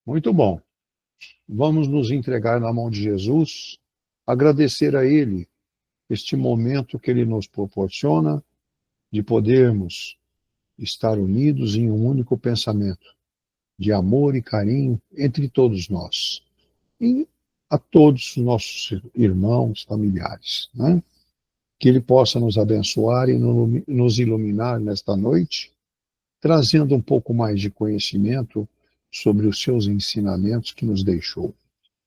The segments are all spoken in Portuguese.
Muito bom. Vamos nos entregar na mão de Jesus, agradecer a Ele este momento que Ele nos proporciona de podermos estar unidos em um único pensamento, de amor e carinho entre todos nós e a todos os nossos irmãos, familiares, né? Que Ele possa nos abençoar e nos iluminar nesta noite, trazendo um pouco mais de conhecimento sobre os seus ensinamentos que nos deixou.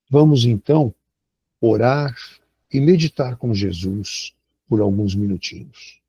Vamos então orar e meditar com Jesus por alguns minutinhos.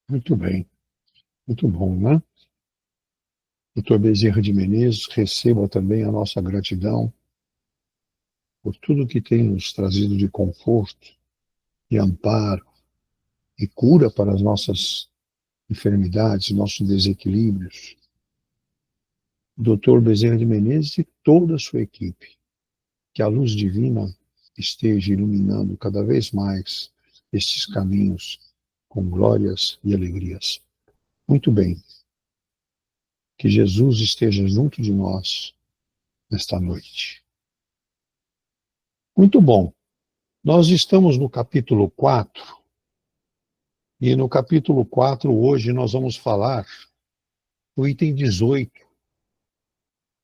Muito bem, muito bom, né? Doutor Bezerra de Menezes, receba também a nossa gratidão por tudo que tem nos trazido de conforto e amparo e cura para as nossas enfermidades, nossos desequilíbrios. Doutor Bezerra de Menezes e toda a sua equipe. Que a luz divina esteja iluminando cada vez mais estes caminhos com glórias e alegrias. Muito bem. Que Jesus esteja junto de nós nesta noite. Muito bom. Nós estamos no capítulo 4, e no capítulo 4 hoje nós vamos falar do item 18.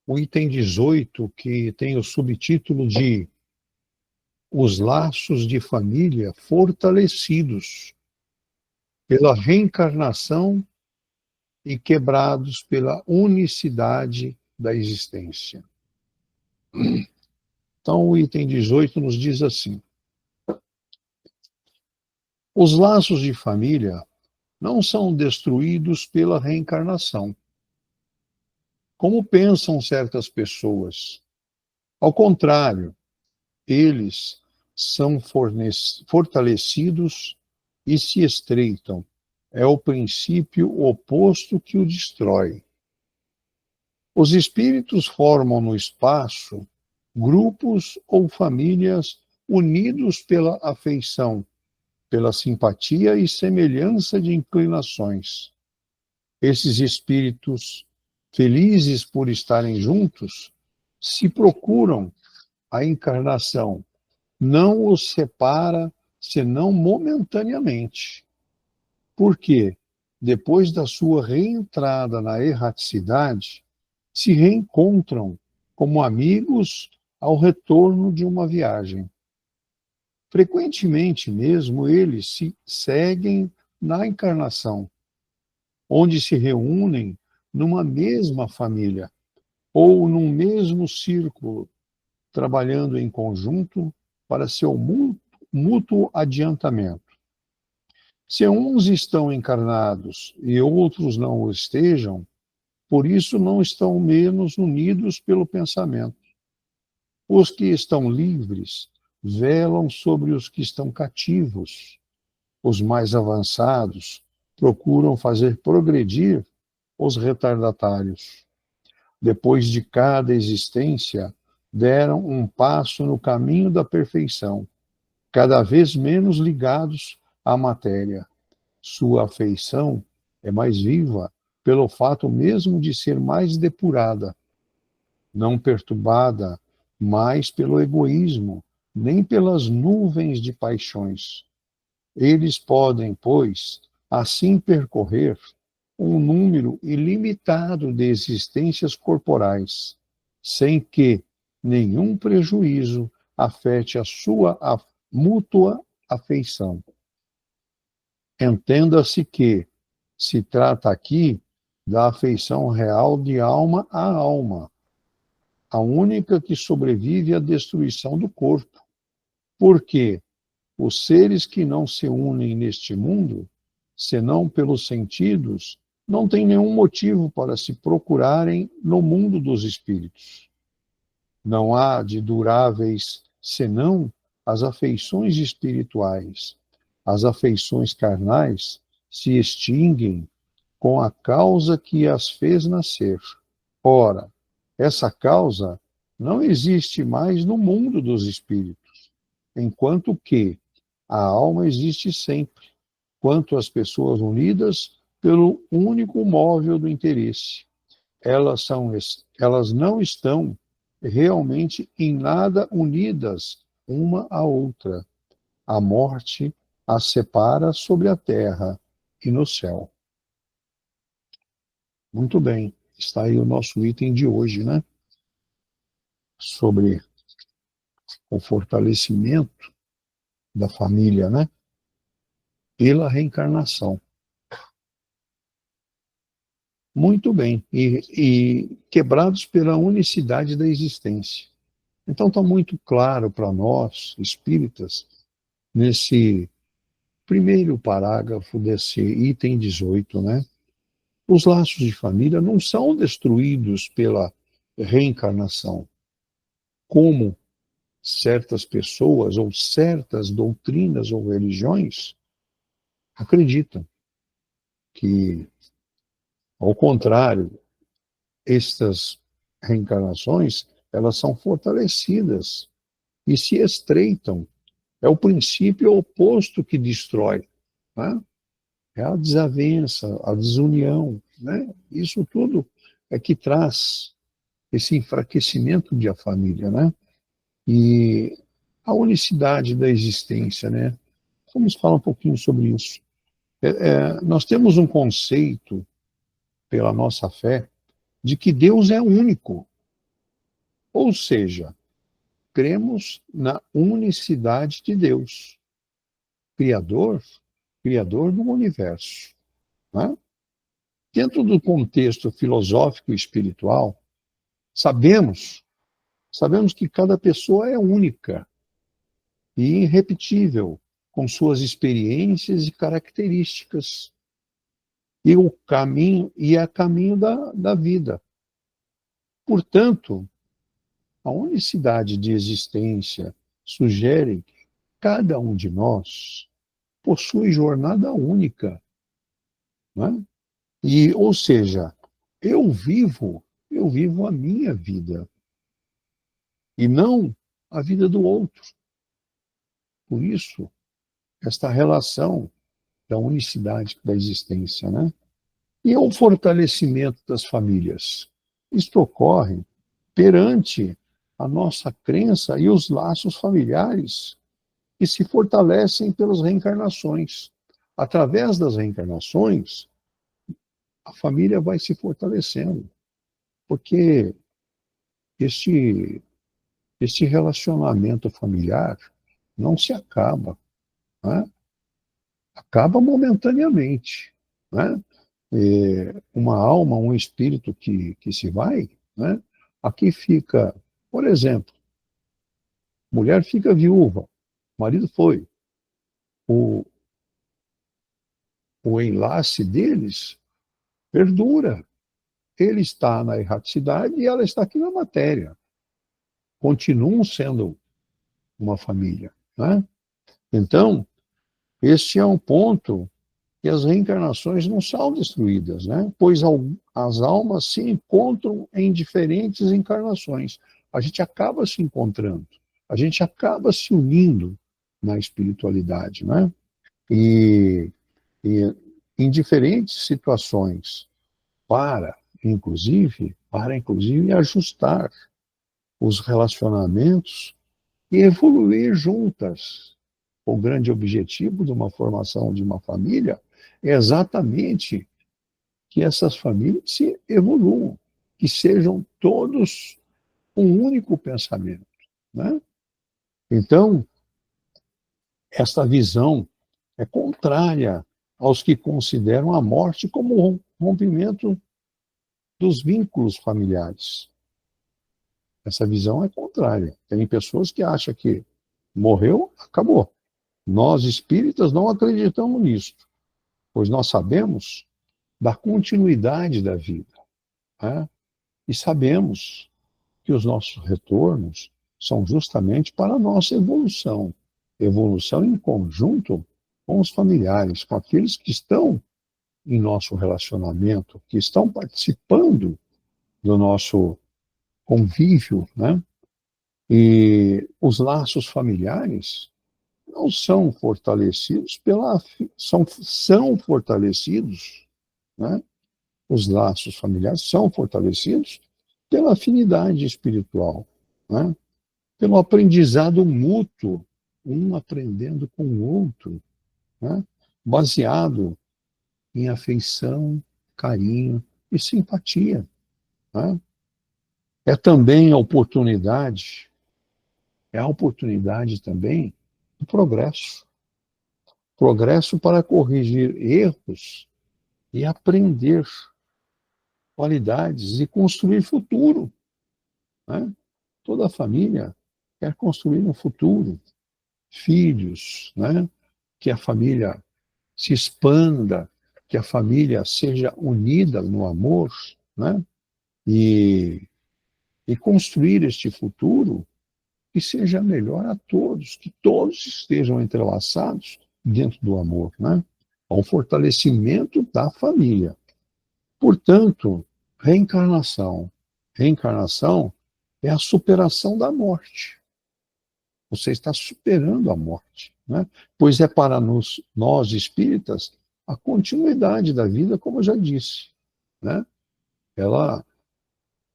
O item 18 que tem o subtítulo de Os laços de família fortalecidos pela reencarnação e quebrados pela unicidade da existência. Então, o item 18 nos diz assim: os laços de família não são destruídos pela reencarnação, como pensam certas pessoas. Ao contrário, eles são fortalecidos e se estreitam. É o princípio oposto que o destrói. Os espíritos formam no espaço grupos ou famílias unidos pela afeição, pela simpatia e semelhança de inclinações. Esses espíritos, felizes por estarem juntos, se procuram a encarnação, não os separa senão momentaneamente. Porque, depois da sua reentrada na erraticidade, se reencontram como amigos ao retorno de uma viagem. Frequentemente mesmo eles se seguem na encarnação, onde se reúnem numa mesma família ou num mesmo círculo, trabalhando em conjunto para seu mútuo adiantamento. Se uns estão encarnados e outros não o estejam, por isso não estão menos unidos pelo pensamento. Os que estão livres velam sobre os que estão cativos. Os mais avançados procuram fazer progredir os retardatários. Depois de cada existência, deram um passo no caminho da perfeição, cada vez menos ligados à matéria. Sua afeição é mais viva pelo fato mesmo de ser mais depurada, não perturbada mais pelo egoísmo, nem pelas nuvens de paixões. Eles podem, pois, assim percorrer um número ilimitado de existências corporais, sem que nenhum prejuízo afete a sua mútua afeição. Entenda-se que se trata aqui da afeição real de alma a alma, a única que sobrevive à destruição do corpo, porque os seres que não se unem neste mundo, senão pelos sentidos, não têm nenhum motivo para se procurarem no mundo dos espíritos. Não há de duráveis senão as afeições espirituais. As afeições carnais se extinguem com a causa que as fez nascer. Ora, essa causa não existe mais no mundo dos espíritos, enquanto que a alma existe sempre, quanto as pessoas unidas pelo único móvel do interesse. Elas não estão realmente em nada unidas uma à outra. A morte as separa sobre a terra e no céu. Muito bem, está aí o nosso item de hoje, né? Sobre o fortalecimento da família, né? Pela reencarnação. Muito bem, e quebrados pela unicidade da existência. Então está muito claro para nós, espíritas, nesse primeiro parágrafo desse item 18, né? Os laços de família não são destruídos pela reencarnação, como certas pessoas ou certas doutrinas ou religiões acreditam que, ao contrário, estas reencarnações, elas são fortalecidas e se estreitam. É o princípio oposto que destrói, né? É a desavença, a desunião, né? Isso tudo é que traz esse enfraquecimento de a família, né? E a unicidade da existência, né? Vamos falar um pouquinho sobre isso. Nós temos um conceito, pela nossa fé, de que Deus é único. Ou seja, cremos na unicidade de Deus, Criador, Criador do universo, né? Dentro do contexto filosófico e espiritual, sabemos que cada pessoa é única e irrepetível, com suas experiências e características, e o caminho e a caminho da vida. Portanto, a unicidade de existência sugere que cada um de nós possui jornada única, né? E, ou seja, eu vivo a minha vida e não a vida do outro. Por isso, esta relação da unicidade da existência, né? E o fortalecimento das famílias. Isto ocorre perante a nossa crença e os laços familiares que se fortalecem pelas reencarnações. Através das reencarnações, a família vai se fortalecendo, porque este, este relacionamento familiar não se acaba, né? Acaba momentaneamente, né? Uma alma, um espírito que se vai, né? Aqui fica, por exemplo, mulher fica viúva, marido foi. O, o enlace deles perdura. Ele está na erraticidade e ela está aqui na matéria. Continuam sendo uma família, né? Então, este é um ponto que as reencarnações não são destruídas, né? Pois as almas se encontram em diferentes encarnações. A gente acaba se encontrando, a gente acaba se unindo na espiritualidade, né? E, e em diferentes situações, para inclusive ajustar os relacionamentos e evoluir juntas. O grande objetivo de uma formação de uma família é exatamente que essas famílias se evoluam, que sejam todos um único pensamento, né? Então, esta visão é contrária aos que consideram a morte como rompimento dos vínculos familiares. Essa visão é contrária. Tem pessoas que acham que morreu, acabou. Nós, espíritas, não acreditamos nisso, pois nós sabemos da continuidade da vida, né? E sabemos que os nossos retornos são justamente para a nossa evolução. Evolução em conjunto com os familiares, com aqueles que estão em nosso relacionamento, que estão participando do nosso convívio, né? E os laços familiares não são fortalecidos são fortalecidos, né? Os laços familiares são fortalecidos pela afinidade espiritual, né? Pelo aprendizado mútuo, um aprendendo com o outro, né? Baseado em afeição, carinho e simpatia, né? É também a oportunidade também do progresso. Progresso para corrigir erros e aprender qualidades e construir futuro, né? Toda família quer construir um futuro, filhos, né? Que a família se expanda, que a família seja unida no amor, né? E, e construir este futuro que seja melhor a todos, que todos estejam entrelaçados dentro do amor, né? Ao fortalecimento da família. Portanto, reencarnação. Reencarnação é a superação da morte. Você está superando a morte, né? Pois é para nós espíritas a continuidade da vida, como eu já disse, né? Ela,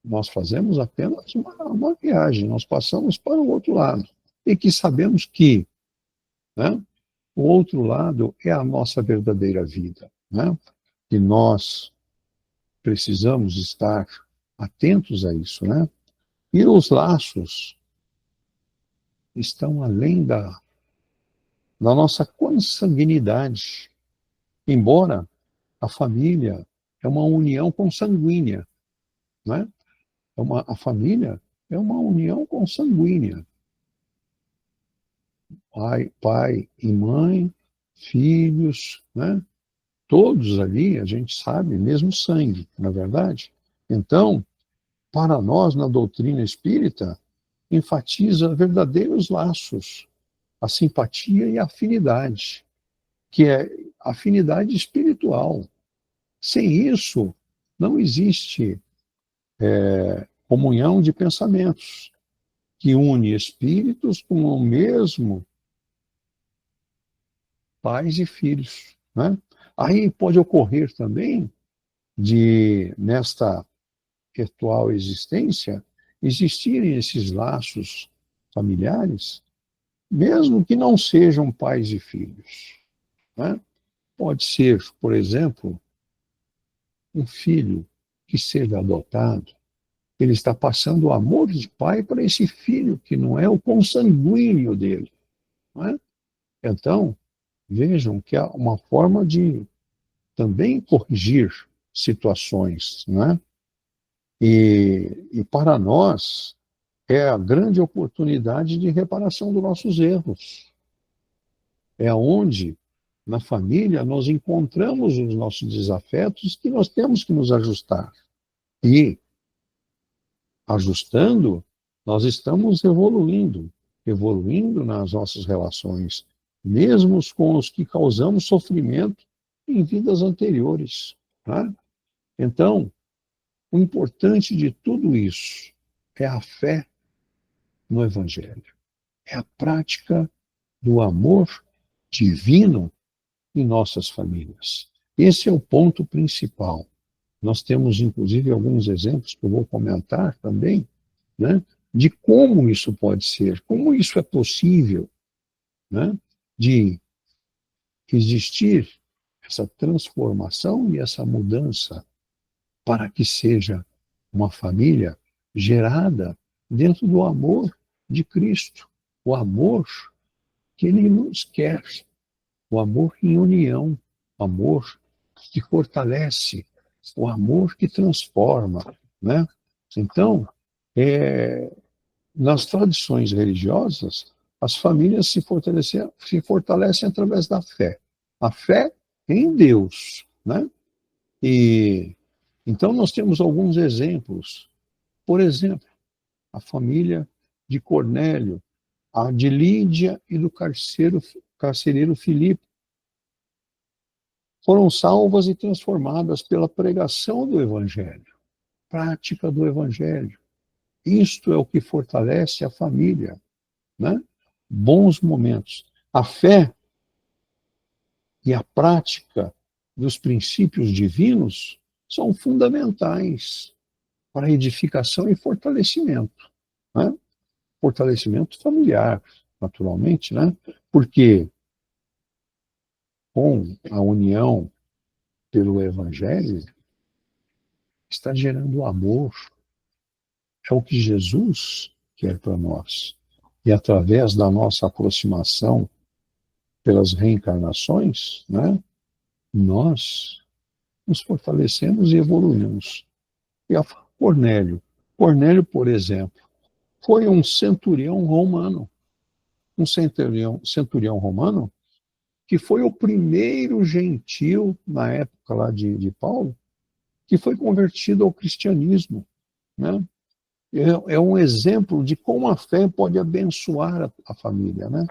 nós fazemos apenas uma viagem, nós passamos para o outro lado. E que sabemos que, né, o outro lado é a nossa verdadeira vida, né? Que nós precisamos estar atentos a isso, né? E os laços estão além da nossa consanguinidade, embora a família é uma união consanguínea, né? A família é uma união consanguínea. Pai e mãe, filhos, né? Todos ali, a gente sabe, mesmo sangue, na verdade. Então, para nós, na doutrina espírita, enfatiza verdadeiros laços, a simpatia e a afinidade, que é afinidade espiritual. Sem isso, não existe comunhão de pensamentos, que une espíritos com o mesmo pais e filhos, né? Aí pode ocorrer também de, nesta virtual existência, existirem esses laços familiares, mesmo que não sejam pais e filhos, né? Pode ser, por exemplo, um filho que seja adotado, ele está passando o amor de pai para esse filho que não é o consanguíneo dele, não é? Então, vejam que há uma forma de também corrigir situações, não é? E para nós é a grande oportunidade de reparação dos nossos erros. É onde, na família, nós encontramos os nossos desafetos que nós temos que nos ajustar. E, ajustando, nós estamos evoluindo nas nossas relações, mesmo com os que causamos sofrimento em vidas anteriores, tá? Então, o importante de tudo isso é a fé no Evangelho, é a prática do amor divino em nossas famílias. Esse é o ponto principal. Nós temos, inclusive, alguns exemplos que eu vou comentar também, né, de como isso pode ser, como isso é possível, né, de existir essa transformação e essa mudança para que seja uma família gerada dentro do amor de Cristo, o amor que Ele nos quer, o amor em união, o amor que fortalece, o amor que transforma, né? Então, É, nas tradições religiosas, as famílias se fortalecem através da fé. A fé em Deus, né? E então nós temos alguns exemplos. Por exemplo, a família de Cornélio, a de Lídia e do carcereiro Filipe, foram salvas e transformadas pela pregação do Evangelho, prática do Evangelho. Isto é o que fortalece a família, né? Bons momentos. A fé e a prática dos princípios divinos são fundamentais para a edificação e fortalecimento, né? Fortalecimento familiar, naturalmente, né? Porque com a união pelo Evangelho está gerando amor. É o que Jesus quer para nós. E através da nossa aproximação pelas reencarnações, né, nós nos fortalecemos e evoluímos. E a Cornélio. Cornélio, por exemplo, foi um centurião romano. Um centurião romano que foi o primeiro gentil, na época lá de Paulo, que foi convertido ao cristianismo, né? É um exemplo de como a fé pode abençoar a família, né?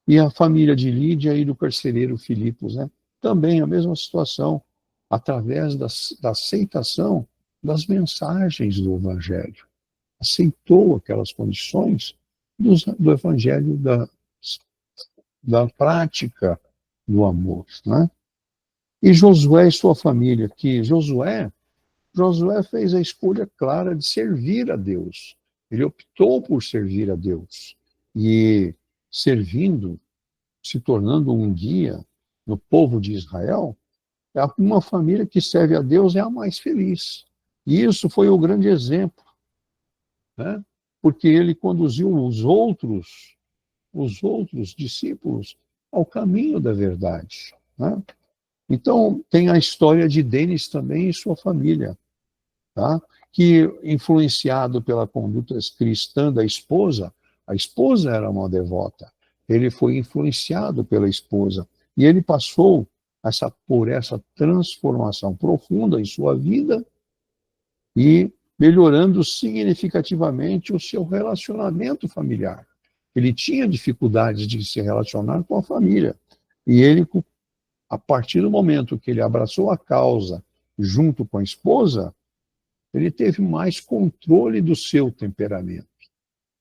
E a família de Lídia e do carcereiro Filipos, né? Também a mesma situação, através da aceitação das mensagens do Evangelho. Aceitou aquelas condições do Evangelho, da prática do amor, né? E Josué e sua família, que Josué fez a escolha clara de servir a Deus. Ele optou por servir a Deus. E servindo, se tornando um guia no povo de Israel, uma família que serve a Deus é a mais feliz. E isso foi o grande exemplo, né? Porque ele conduziu os outros discípulos ao caminho da verdade, né? Então, tem a história de Denis também e sua família, tá? Que, influenciado pela conduta cristã da esposa, a esposa era uma devota, ele foi influenciado pela esposa, e ele passou por essa transformação profunda em sua vida e melhorando significativamente o seu relacionamento familiar. Ele tinha dificuldades de se relacionar com a família, e ele, a partir do momento que ele abraçou a causa junto com a esposa, ele teve mais controle do seu temperamento,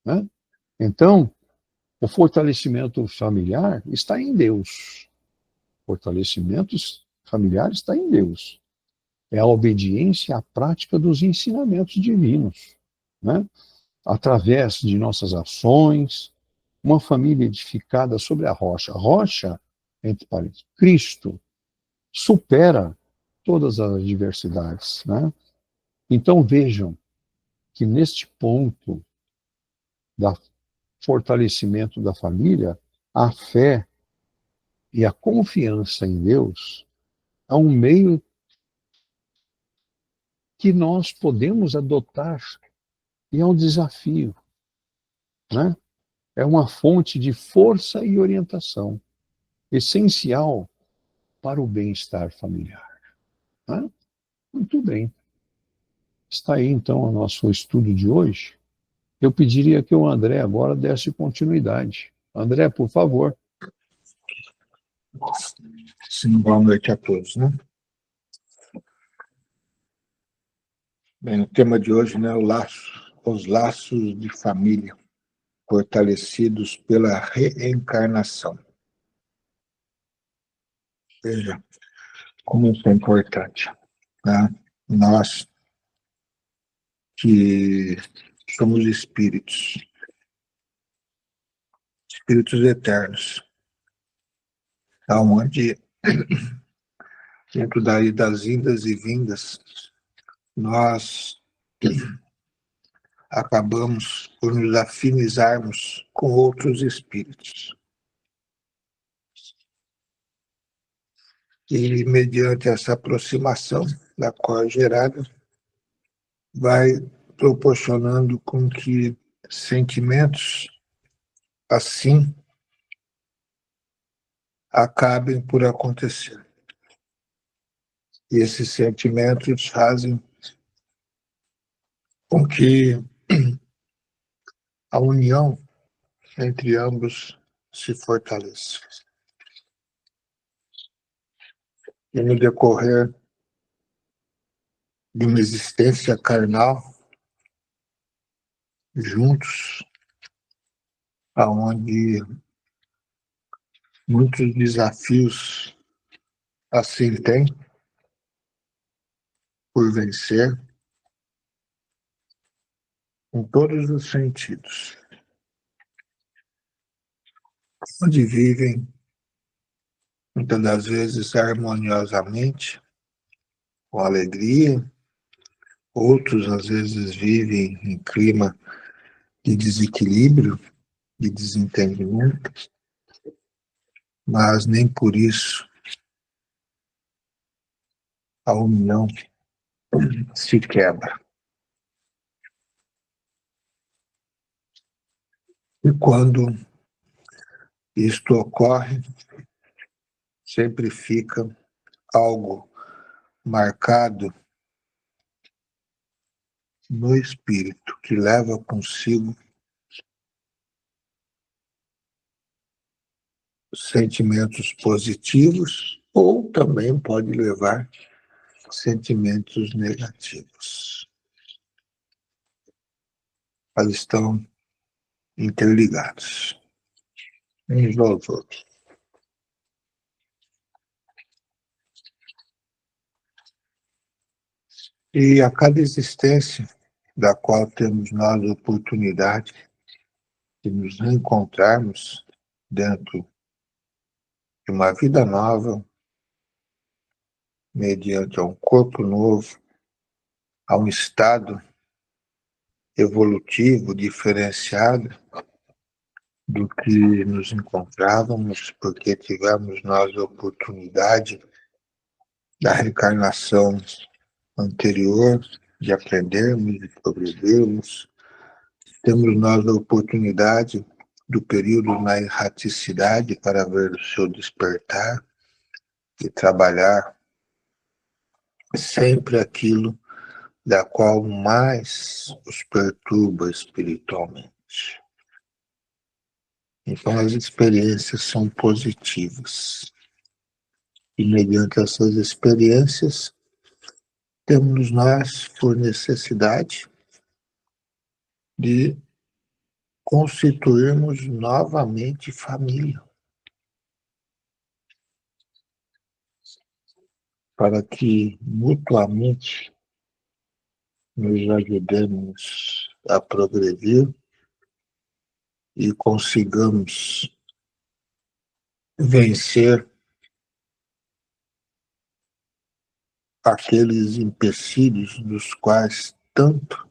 né? Então, o fortalecimento familiar está em Deus. Fortalecimento familiar está em Deus. É a obediência à prática dos ensinamentos divinos, né? Através de nossas ações, uma família edificada sobre a rocha. Rocha, entre parênteses, Cristo, supera todas as adversidades, né? Então vejam que neste ponto da fortalecimento da família, a fé e a confiança em Deus é um meio que nós podemos adotar e é um desafio, né? É uma fonte de força e orientação essencial para o bem-estar familiar, né? Muito bem. Está aí então o nosso estudo de hoje. Eu pediria que o André agora desse continuidade. André, por favor. Sim, boa noite a todos, né? Bem, no tema de hoje, né, os laços de família fortalecidos pela reencarnação. Veja como isso é importante, tá? Nós que somos espíritos eternos, onde dentro daí das indas e vindas, nós acabamos por nos afinizarmos com outros espíritos. E, mediante essa aproximação da qual é gerada, vai proporcionando com que sentimentos assim acabem por acontecer. E esses sentimentos fazem com que a união entre ambos se fortaleça. E no decorrer de uma existência carnal, juntos, aonde muitos desafios assim tem por vencer, em todos os sentidos, onde vivem, muitas das vezes, harmoniosamente, com alegria, outros, às vezes, vivem em clima de desequilíbrio, de desentendimento, mas nem por isso a união se quebra. E quando isto ocorre, sempre fica algo marcado no espírito, que leva consigo sentimentos positivos ou também pode levar sentimentos negativos. Elas estão interligados uns aos outros. E a cada existência da qual temos nós a oportunidade de nos reencontrarmos dentro de uma vida nova, mediante a um corpo novo, a um estado evolutivo diferenciado do que nos encontrávamos, porque tivemos nós a oportunidade da reencarnação anterior, de aprendermos, de progredirmos. Temos nós a oportunidade do período na erraticidade para ver o seu despertar e trabalhar sempre aquilo da qual mais os perturba espiritualmente. Então as experiências são positivas. E mediante essas experiências, temos nós, por necessidade, de constituirmos novamente família, para que mutuamente nos ajudemos a progredir e consigamos vencer aqueles empecilhos dos quais tanto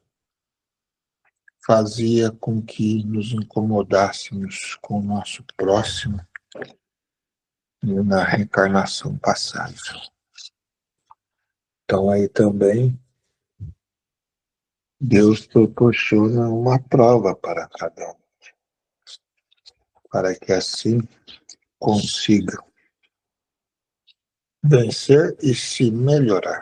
fazia com que nos incomodássemos com o nosso próximo na reencarnação passada. Então aí também Deus proporciona uma prova para cada um, para que assim consiga vencer e se melhorar.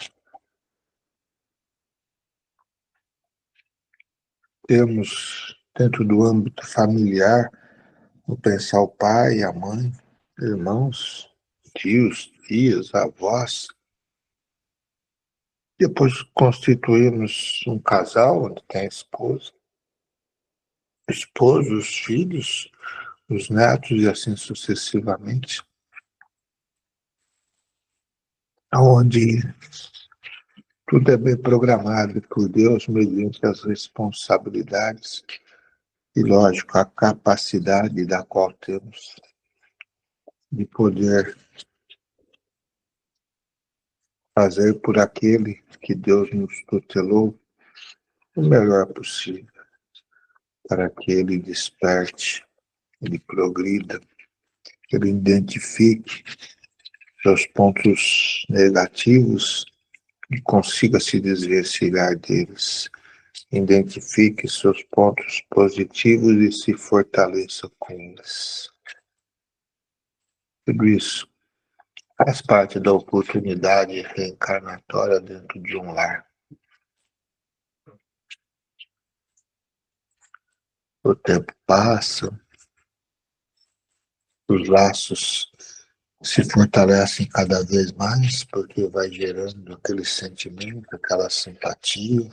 Temos, dentro do âmbito familiar, o pensar o pai, a mãe, irmãos, tios, tias, avós. Depois constituímos um casal onde tem a esposa, os filhos, os netos e assim sucessivamente, onde tudo é bem programado por Deus mediante as responsabilidades e, lógico, a capacidade da qual temos de poder fazer por aquele que Deus nos tutelou o melhor possível, para que ele desperte, ele progrida, ele identifique seus pontos negativos e consiga se desvencilhar deles, identifique seus pontos positivos e se fortaleça com eles. Tudo isso faz parte da oportunidade reencarnatória dentro de um lar. O tempo passa, os laços se fortalecem cada vez mais, porque vai gerando aquele sentimento, aquela simpatia.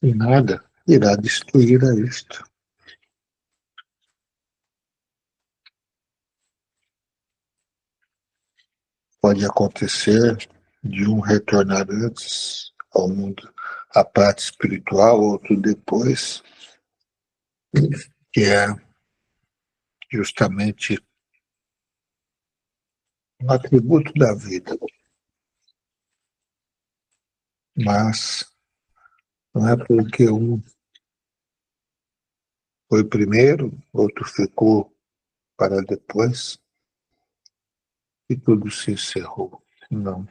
E nada irá destruir a isto. Pode acontecer de um retornar antes ao mundo, à parte espiritual, outro depois, que é justamente um atributo da vida. Mas não é porque um foi primeiro, outro ficou para depois, e tudo se encerrou. Não.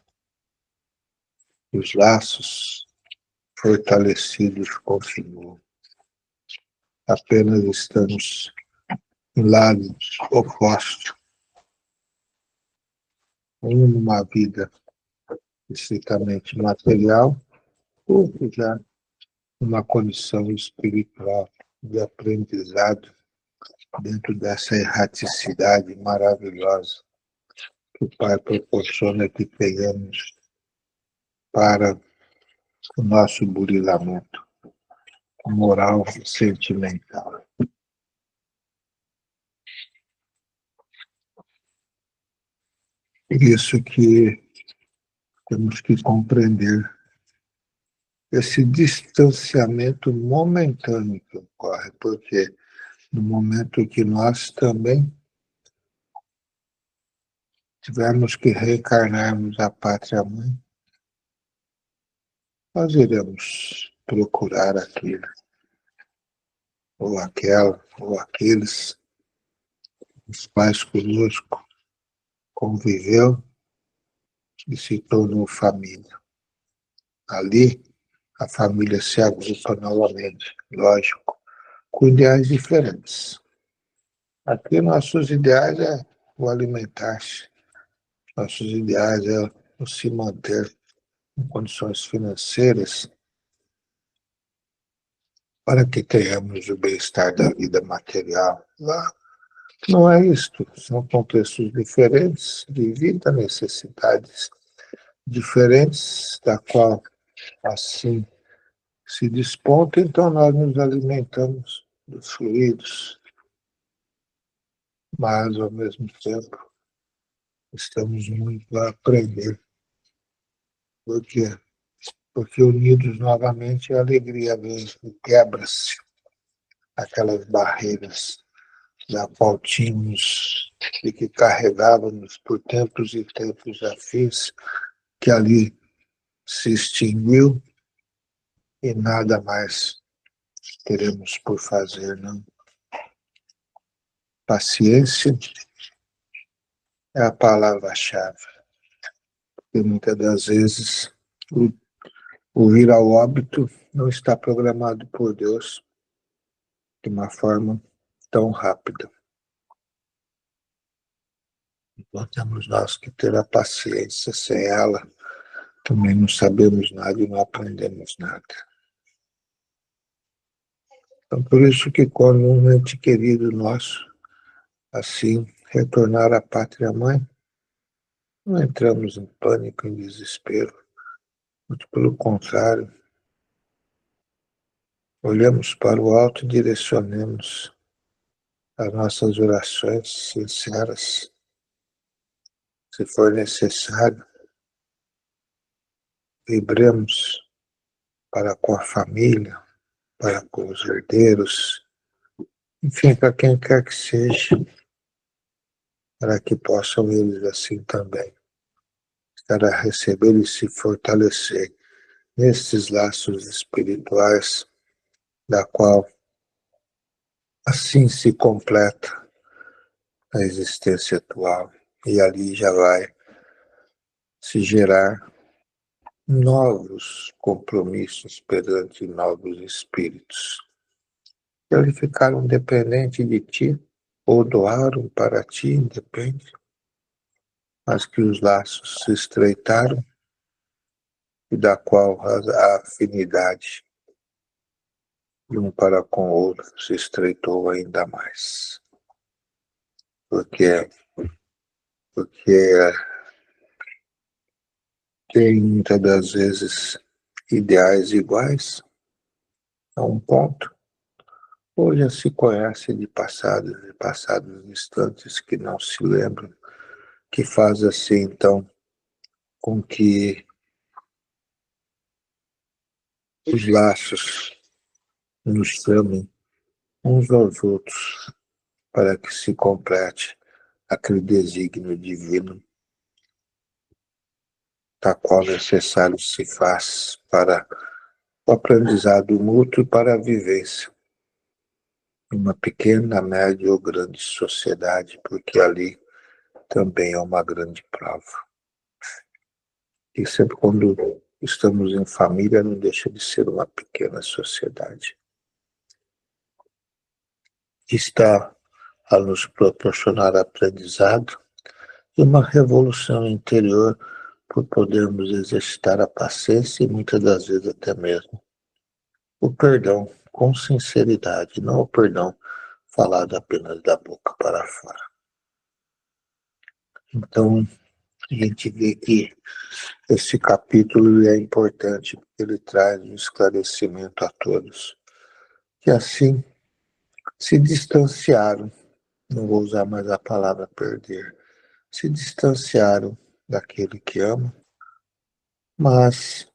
Os laços fortalecidos continuam. Apenas estamos em lados opostos. Um numa vida estritamente material, outro já numa condição espiritual de aprendizado dentro dessa erraticidade maravilhosa que o Pai proporciona que tenhamos para o nosso burilamento moral e sentimental. Isso que temos que compreender, esse distanciamento momentâneo que ocorre, porque no momento que nós também tivermos que reencarnarmos a pátria-mãe, nós iremos procurar aquilo, ou aquela, ou aqueles, os quais conosco conviveu e se tornou família. Ali, a família se agrupa novamente, lógico, com ideais diferentes. Aqui, nossos ideais é o alimentar-se, nossos ideais é o se manter em condições financeiras para que tenhamos o bem-estar da vida material. Lá não é isto, são contextos diferentes de vida, necessidades diferentes, da qual assim se desponta, então nós nos alimentamos dos fluidos, mas ao mesmo tempo estamos muito a aprender, porque unidos novamente a alegria mesmo quebra-se aquelas barreiras da qual tínhamos e que carregávamos por tempos e tempos a fios, que ali se extinguiu e nada mais teremos por fazer, não. Paciência é a palavra-chave, porque muitas das vezes o vir ao óbito não está programado por Deus de uma forma tão rápida. Então temos nós que ter a paciência, sem ela também não sabemos nada e não aprendemos nada. Então por isso que quando um ente querido nosso, assim, retornar à pátria-mãe, não entramos em pânico, em desespero, muito pelo contrário, olhamos para o alto e direcionemos as nossas orações sinceras. Se for necessário, vibremos para com a família, para com os herdeiros, enfim, para quem quer que seja, para que possam eles assim também estar a receber e se fortalecer nesses laços espirituais, da qual assim se completa a existência atual, e ali já vai se gerar novos compromissos perante novos espíritos. Eles ficaram dependentes de ti, ou doaram para ti, depende, mas que os laços se estreitaram e da qual a afinidade de um para com o outro se estreitou ainda mais. Porque tem muitas das vezes ideais iguais a um ponto, ou já se conhece de passados instantes que não se lembram, que faz assim então com que os laços nos chamem uns aos outros para que se complete aquele desígnio divino, da qual necessário se faz para o aprendizado mútuo e para a vivência em uma pequena, média ou grande sociedade, porque ali também é uma grande prova. E sempre quando estamos em família, não deixa de ser uma pequena sociedade. Está a nos proporcionar aprendizado e uma revolução interior por podermos exercitar a paciência e muitas das vezes até mesmo o perdão com sinceridade, não o perdão falado apenas da boca para fora. Então, a gente vê que esse capítulo é importante, porque ele traz um esclarecimento a todos, que assim se distanciaram, não vou usar mais a palavra perder, se distanciaram daquele que ama, mas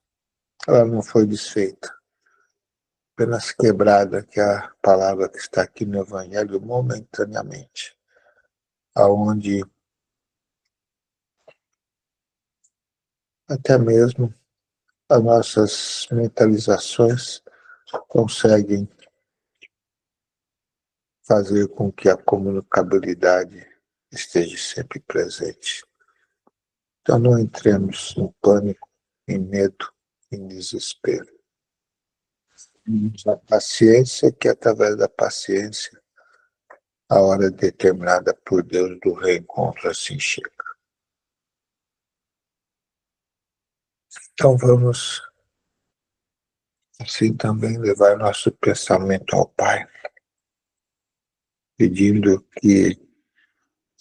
ela não foi desfeita, apenas quebrada, que é a palavra que está aqui no Evangelho, momentaneamente, aonde até mesmo as nossas mentalizações conseguem fazer com que a comunicabilidade esteja sempre presente. Então não entremos em pânico, em medo, em desespero. A paciência, que através da paciência, a hora determinada por Deus do reencontro assim chega. Então vamos assim também levar nosso pensamento ao Pai, pedindo que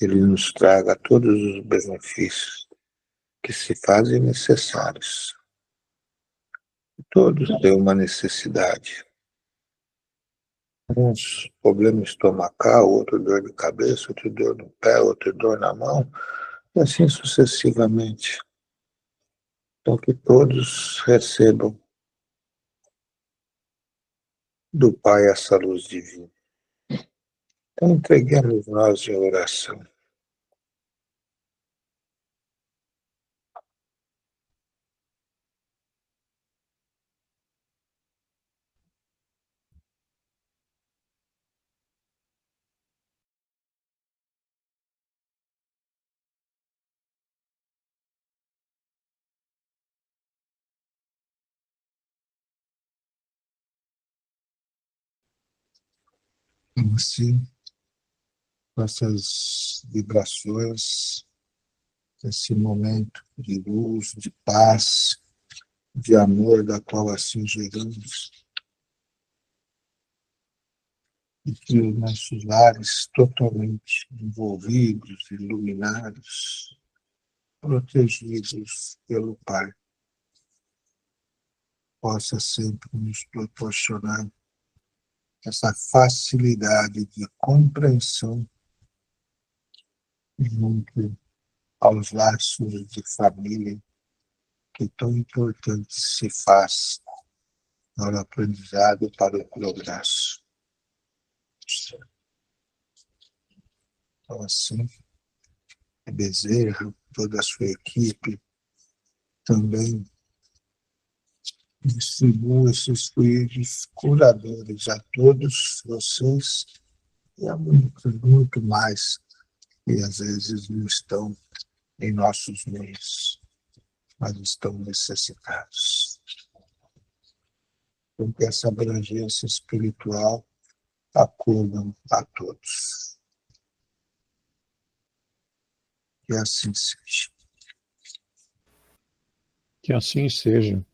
Ele nos traga todos os benefícios que se fazem necessários. Todos têm uma necessidade. Uns problema estomacal, outro dor de cabeça, outro dor no pé, outro dor na mão, e assim sucessivamente. Então que todos recebam do Pai essa luz divina. Então entreguemos nós em oração. Então, assim, com essas vibrações, esse momento de luz, de paz, de amor, da qual assim geramos, e que os nossos lares totalmente envolvidos, iluminados, protegidos pelo Pai, possa sempre nos proporcionar essa facilidade de compreensão junto aos laços de família que tão importante se faz para o aprendizado e para o progresso. Então, assim, Bezerra, toda a sua equipe, também distribua esses fluidos curadores a todos vocês e a muitos, muito mais, que às vezes não estão em nossos meios. mas estão necessitados. Então, que essa abrangência espiritual acolham a todos. Que assim seja. Que assim seja.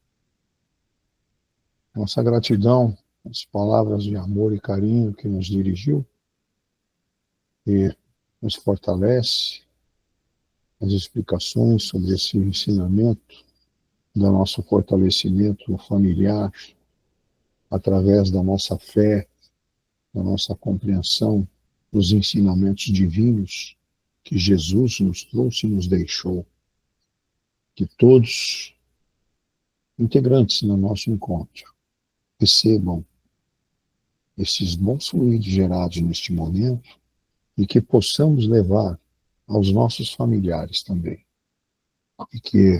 Nossa gratidão, as palavras de amor e carinho que nos dirigiu e nos fortalece, as explicações sobre esse ensinamento do nosso fortalecimento familiar, através da nossa fé, da nossa compreensão dos ensinamentos divinos que Jesus nos trouxe e nos deixou. Que todos, integrantes no nosso encontro, recebam esses bons fluidos gerados neste momento e que possamos levar aos nossos familiares também. E que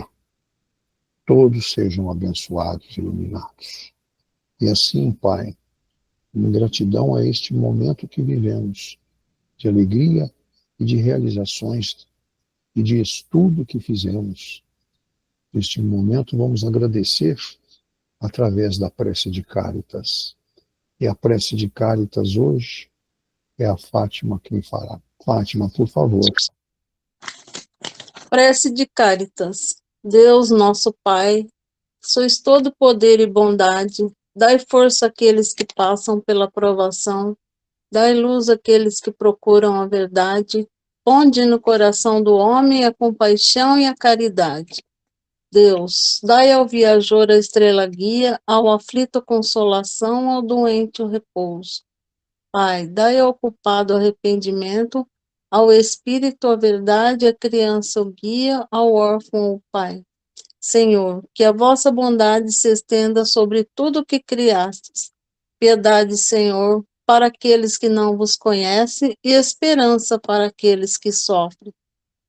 todos sejam abençoados e iluminados. E assim, Pai, em gratidão a este momento que vivemos, de alegria e de realizações e de estudo que fizemos, neste momento vamos agradecer através da prece de Cáritas. E a prece de Cáritas hoje é a Fátima quem fará. Fátima, por favor. Prece de Cáritas. Deus, nosso Pai, sois todo poder e bondade, dai força àqueles que passam pela provação, dai luz àqueles que procuram a verdade, ponde no coração do homem a compaixão e a caridade. Deus, dai ao viajor a estrela guia, ao aflito a consolação, ao doente o repouso. Pai, dai ao culpado arrependimento, ao espírito a verdade, à criança o guia, ao órfão o pai. Senhor, que a vossa bondade se estenda sobre tudo o que criastes. Piedade, Senhor, para aqueles que não vos conhecem e esperança para aqueles que sofrem.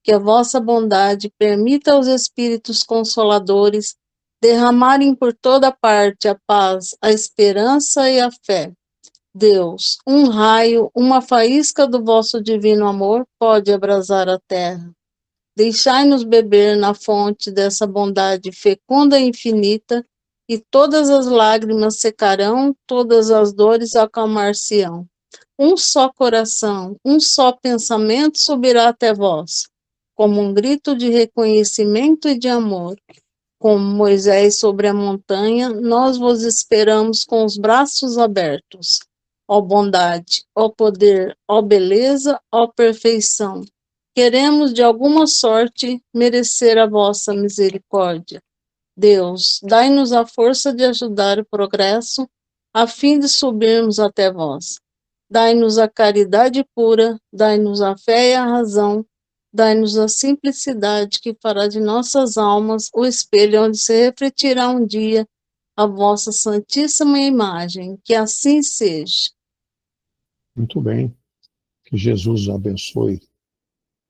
Que a vossa bondade permita aos espíritos consoladores derramarem por toda parte a paz, a esperança e a fé. Deus, um raio, uma faísca do vosso divino amor pode abrasar a terra. Deixai-nos beber na fonte dessa bondade fecunda e infinita, e todas as lágrimas secarão, todas as dores acalmar-se-ão. Um só coração, um só pensamento subirá até vós, como um grito de reconhecimento e de amor. Como Moisés sobre a montanha, nós vos esperamos com os braços abertos. Ó bondade, ó poder, ó beleza, ó perfeição. Queremos, de alguma sorte, merecer a vossa misericórdia. Deus, dai-nos a força de ajudar o progresso, a fim de subirmos até vós. Dai-nos a caridade pura, dai-nos a fé e a razão, dai-nos a simplicidade que fará de nossas almas o espelho onde se refletirá um dia a vossa santíssima imagem. Que assim seja. Muito bem. Que Jesus abençoe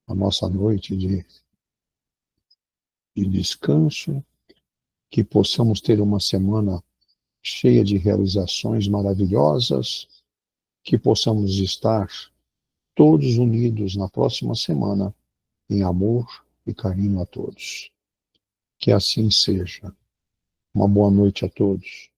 a nossa noite de descanso, que possamos ter uma semana cheia de realizações maravilhosas, que possamos estar todos unidos na próxima semana em amor e carinho a todos. Que assim seja. Uma boa noite a todos.